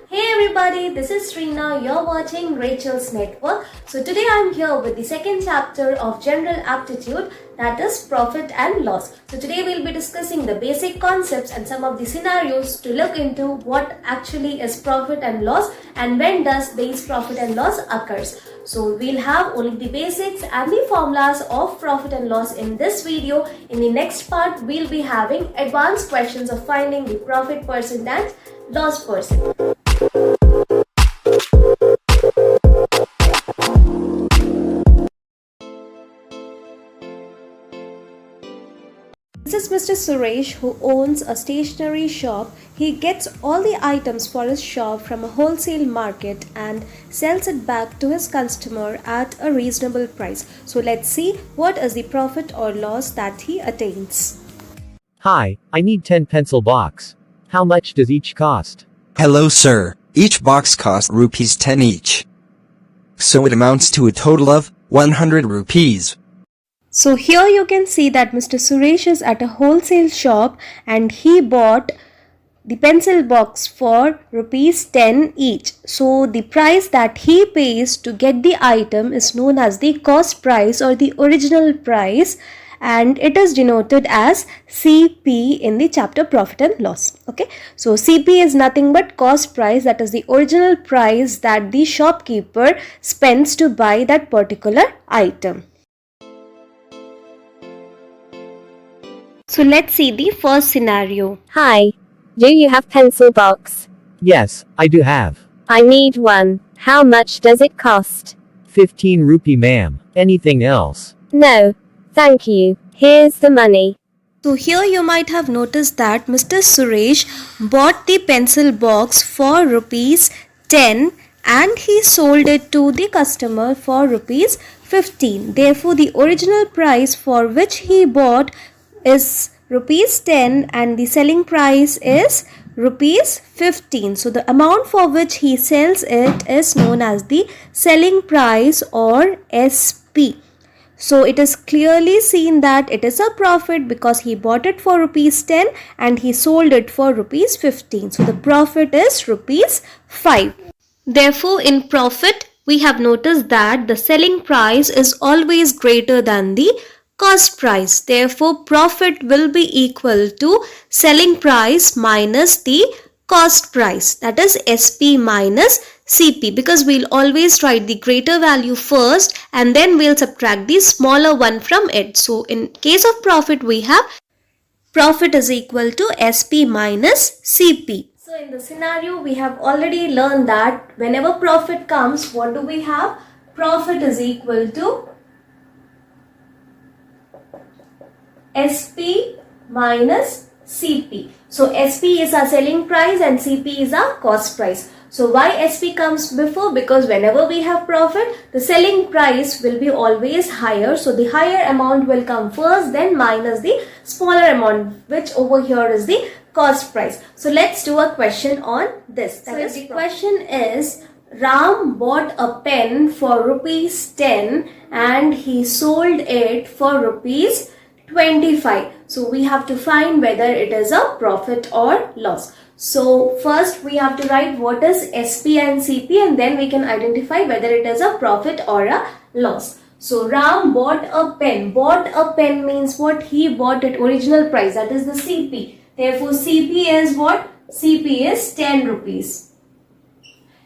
Hey everybody, this is Srina. You're watching Rachel's Network. So today I'm here with the second chapter of General Aptitude, that is profit and loss. So today we'll be discussing the basic concepts and some of the scenarios to look into what actually is profit and loss and when does these profit and loss occurs. So we'll have only the basics and the formulas of profit and loss in this video. In the next part, we'll be having advanced questions of finding the profit percent and loss percent. This is Mr. Suresh, who owns a stationery shop. He gets all the items for his shop from a wholesale market and sells it back to his customer at a reasonable price. So let's see what is the profit or loss that he attains. Hi, I need 10 pencil box. How much does each cost? Hello sir, each box costs rupees 10 each. So it amounts to a total of 100 rupees. So here you can see that Mr. Suresh is at a wholesale shop and he bought the pencil box for rupees 10 each. So the price that he pays to get the item is known as the cost price or the original price, and it is denoted as CP in the chapter profit and loss. Okay, so CP is nothing but cost price, that is the original price that the shopkeeper spends to buy that particular item. So let's see the first scenario. Hi. Do you have pencil box? Yes, I do have. I need one. How much does it cost? 15 rupee ma'am. Anything else? No. Thank you. Here's the money. So here you might have noticed that Mr. Suresh bought the pencil box for rupees 10 and he sold it to the customer for rupees 15. Therefore, the original price for which he bought is rupees 10 and the selling price is rupees 15. So the amount for which he sells it is known as the selling price or SP. So it is clearly seen that it is a profit because he bought it for rupees 10 and he sold it for rupees 15. So the profit is rupees 5. Therefore, in profit, we have noticed that the selling price is always greater than the cost price. Therefore, profit will be equal to selling price minus the cost price, that is SP minus CP, because we'll always write the greater value first and then we'll subtract the smaller one from it. So in case of profit, we have profit is equal to SP minus CP. So in the scenario, we have already learned that whenever profit comes, what do we have? Profit is equal to SP minus CP. So SP is our selling price and CP is our cost price. So why SP comes before? Because whenever we have profit, the selling price will be always higher. So the higher amount will come first, then minus the smaller amount, which over here is the cost price. So let's do a question on this. So the question is, Ram bought a pen for rupees 10 and he sold it for rupees 25. So we have to find whether it is a profit or loss. So first we have to write what is SP and CP and then we can identify whether it is a profit or a loss. So Ram bought a pen. Bought a pen means what? He bought at original price, that is the CP. Therefore CP is what? CP is 10 rupees.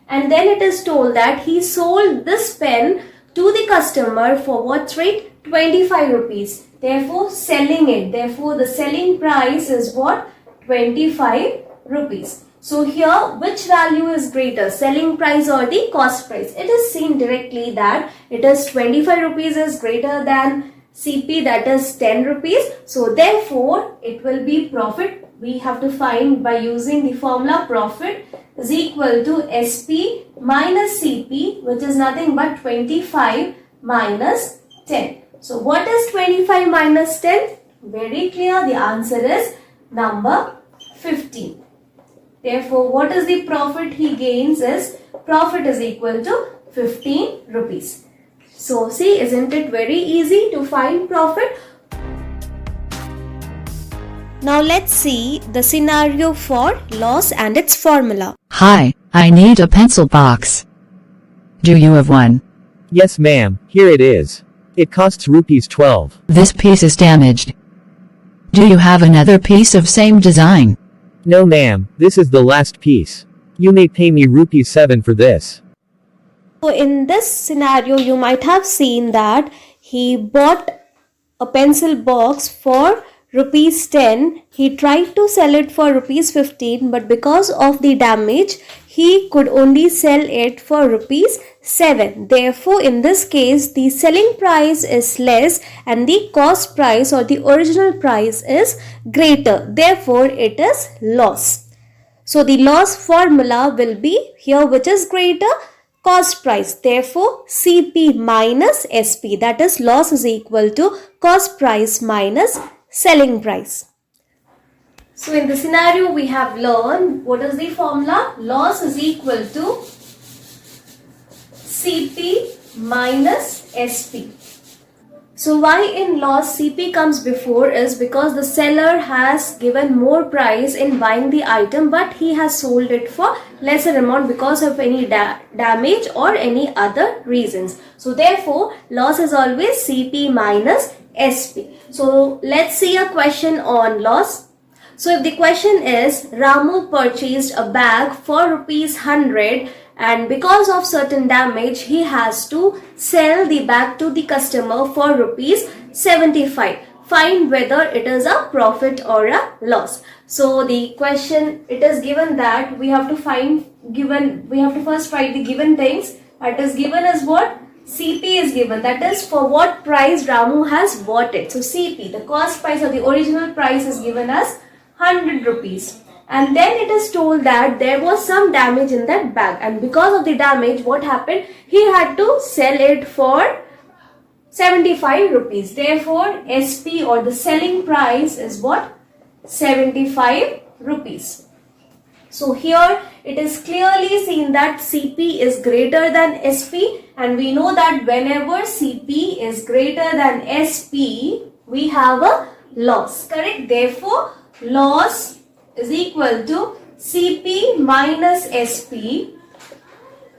And then it is told that he sold this pen to the customer for what rate? 25 rupees. Therefore selling it. Therefore the selling price is what? 25 rupees. So here which value is greater? Selling price or the cost price? It is seen directly that it is 25 rupees is greater than CP, that is 10 rupees. So therefore it will be profit. We have to find by using the formula profit is equal to SP minus CP, which is nothing but 25 minus 10. So what is 25 minus 10? Very clear, the answer is number 15. Therefore, what is the profit he gains is profit is equal to 15 rupees. So see, isn't it very easy to find profit? Now let's see the scenario for loss and its formula. Hi, I need a pencil box. Do you have one? Yes ma'am, here it is. It costs rupees 12. This piece is damaged. Do you have another piece of same design? No ma'am, this is the last piece. You may pay me rupees 7 for this. So in this scenario, you might have seen that he bought a pencil box for rupees 10. He tried to sell it for rupees 15, but because of the damage, he could only sell it for rupees 7. Therefore, in this case, the selling price is less and the cost price or the original price is greater. Therefore, it is loss. So the loss formula will be here, which is greater, cost price. Therefore, CP minus SP, that is loss is equal to cost price minus selling price. So in the scenario we have learned what is the formula. Loss is equal to CP minus SP. So why in loss CP comes before is because the seller has given more price in buying the item, but he has sold it for lesser amount because of any damage or any other reasons. So therefore loss is always CP minus SP. So let's see a question on loss. So if the question is Ramu purchased a bag for rupees 100 and because of certain damage he has to sell the bag to the customer for rupees 75. Find whether it is a profit or a loss. So the question, it is given that we have to first write the given things. That is given as what? CP is given, that is for what price Ramu has bought it. So CP, the cost price or the original price, is given as 100 rupees. And then it is told that there was some damage in that bag, and because of the damage, what happened? He had to sell it for 75 rupees. Therefore, SP or the selling price is what? 75 rupees. So here it is clearly seen that CP is greater than SP, and we know that whenever CP is greater than SP, we have a loss, correct? Therefore, loss is equal to CP minus SP.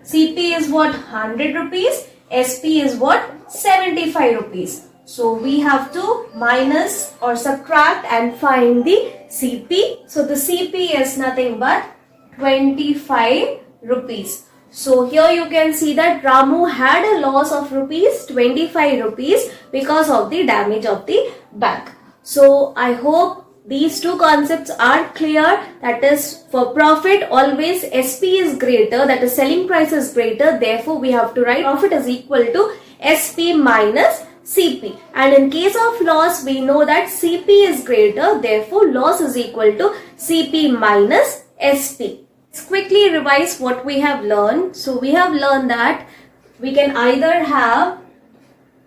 CP is what? 100 rupees. SP is what? 75 rupees. So we have to minus or subtract and find the CP. So the CP is nothing but 25 rupees. So here you can see that Ramu had a loss of rupees 25 rupees because of the damage of the bag. So I hope these two concepts are clear. That is, for profit always SP is greater, that is selling price is greater. Therefore we have to write profit is equal to SP minus CP. And in case of loss, we know that CP is greater. Therefore loss is equal to CP minus SP. Let's quickly revise what we have learned. So we have learned that we can either have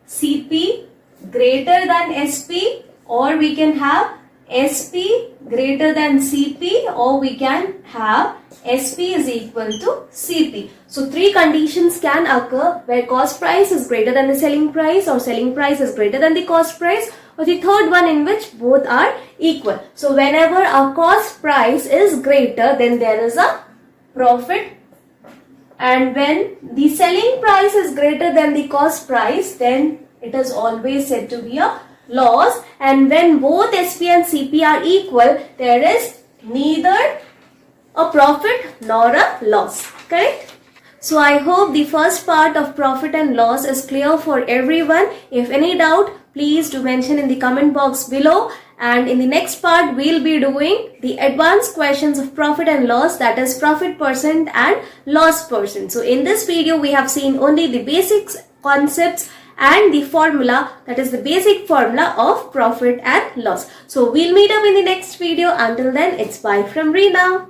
CP greater than SP, or we can have SP greater than CP, or we can have SP is equal to CP. So three conditions can occur where cost price is greater than the selling price, or selling price is greater than the cost price, or the third one in which both are equal. So whenever our cost price is greater, then there is a profit, and when the selling price is greater than the cost price, then it is always said to be a loss. And when both SP and CP are equal, there is neither a profit nor a loss, correct? So I hope the first part of profit and loss is clear for everyone. If any doubt, please do mention in the comment box below. And in the next part, we'll be doing the advanced questions of profit and loss, that is profit percent and loss percent. So in this video, we have seen only the basics concepts and the formula, that is the basic formula of profit and loss. So we'll meet up in the next video. Until then, it's bye from Reena.